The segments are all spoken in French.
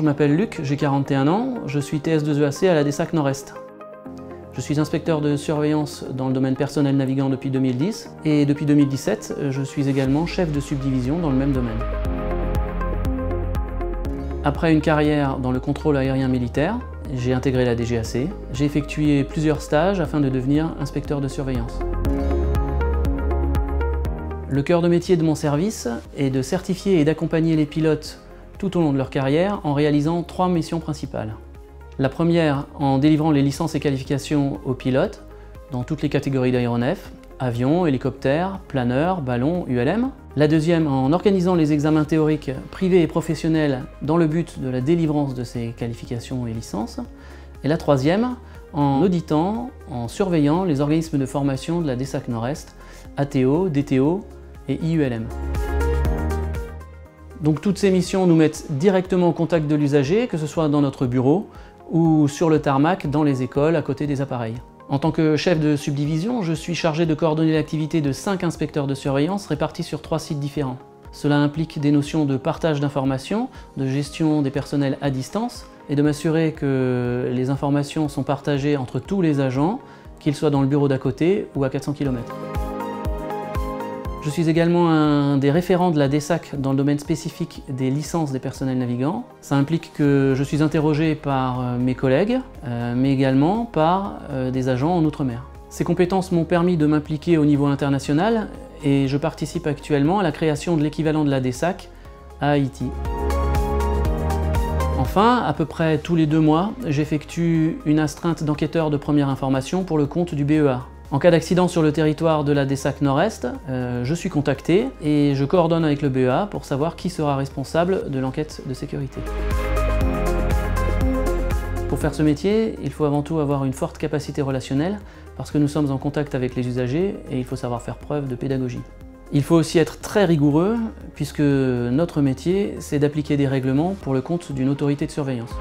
m'appelle Luc, j'ai 41 ans, je suis TS2EAC à la DESAC Nord-Est. Je suis inspecteur de surveillance dans le domaine personnel navigant depuis 2010 et depuis 2017, je suis également chef de subdivision dans le même domaine. Après une carrière dans le contrôle aérien militaire, j'ai intégré la DGAC. J'ai effectué plusieurs stages afin de devenir inspecteur de surveillance. Le cœur de métier de mon service est de certifier et d'accompagner les pilotes tout au long de leur carrière en réalisant 3 missions principales. La première en délivrant les licences et qualifications aux pilotes dans toutes les catégories d'aéronefs, avions, hélicoptères, planeurs, ballons, ULM. La deuxième en organisant les examens théoriques privés et professionnels dans le but de la délivrance de ces qualifications et licences. Et la troisième en auditant, en surveillant les organismes de formation de la DESAC Nord-Est, ATO, DTO et IULM. Donc toutes ces missions nous mettent directement au contact de l'usager, que ce soit dans notre bureau ou sur le tarmac dans les écoles à côté des appareils. En tant que chef de subdivision, je suis chargé de coordonner l'activité de 5 inspecteurs de surveillance répartis sur 3 sites différents. Cela implique des notions de partage d'informations, de gestion des personnels à distance et de m'assurer que les informations sont partagées entre tous les agents, qu'ils soient dans le bureau d'à côté ou à 400 km. Je suis également un des référents de la DESAC dans le domaine spécifique des licences des personnels navigants. Ça implique que je suis interrogé par mes collègues, mais également par des agents en outre-mer. Ces compétences m'ont permis de m'impliquer au niveau international et je participe actuellement à la création de l'équivalent de la DESAC à Haïti. Enfin, à peu près tous les 2 mois, j'effectue une astreinte d'enquêteur de première information pour le compte du BEA. En cas d'accident sur le territoire de la DESAC Nord-Est, je suis contacté et je coordonne avec le BEA pour savoir qui sera responsable de l'enquête de sécurité. Pour faire ce métier, il faut avant tout avoir une forte capacité relationnelle parce que nous sommes en contact avec les usagers et il faut savoir faire preuve de pédagogie. Il faut aussi être très rigoureux puisque notre métier, c'est d'appliquer des règlements pour le compte d'une autorité de surveillance.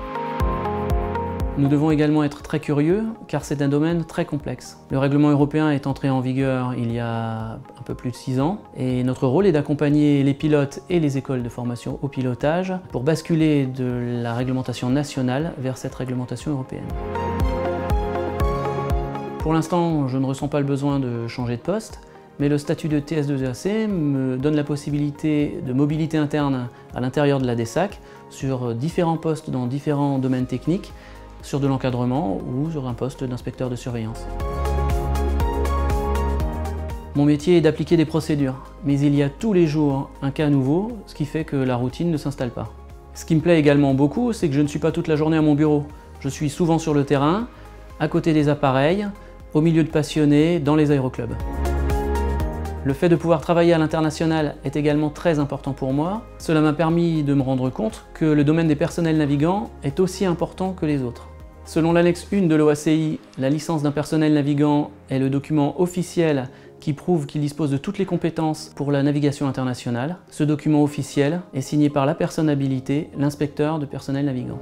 Nous devons également être très curieux car c'est un domaine très complexe. Le règlement européen est entré en vigueur il y a un peu plus de 6 ans et notre rôle est d'accompagner les pilotes et les écoles de formation au pilotage pour basculer de la réglementation nationale vers cette réglementation européenne. Pour l'instant, je ne ressens pas le besoin de changer de poste, mais le statut de TS2EAC me donne la possibilité de mobilité interne à l'intérieur de la DESAC sur différents postes dans différents domaines techniques, sur de l'encadrement ou sur un poste d'inspecteur de surveillance. Mon métier est d'appliquer des procédures, mais il y a tous les jours un cas nouveau, ce qui fait que la routine ne s'installe pas. Ce qui me plaît également beaucoup, c'est que je ne suis pas toute la journée à mon bureau. Je suis souvent sur le terrain, à côté des appareils, au milieu de passionnés, dans les aéroclubs. Le fait de pouvoir travailler à l'international est également très important pour moi. Cela m'a permis de me rendre compte que le domaine des personnels navigants est aussi important que les autres. Selon l'annexe 1 de l'OACI, la licence d'un personnel navigant est le document officiel qui prouve qu'il dispose de toutes les compétences pour la navigation internationale. Ce document officiel est signé par la personne habilitée, l'inspecteur de personnel navigant.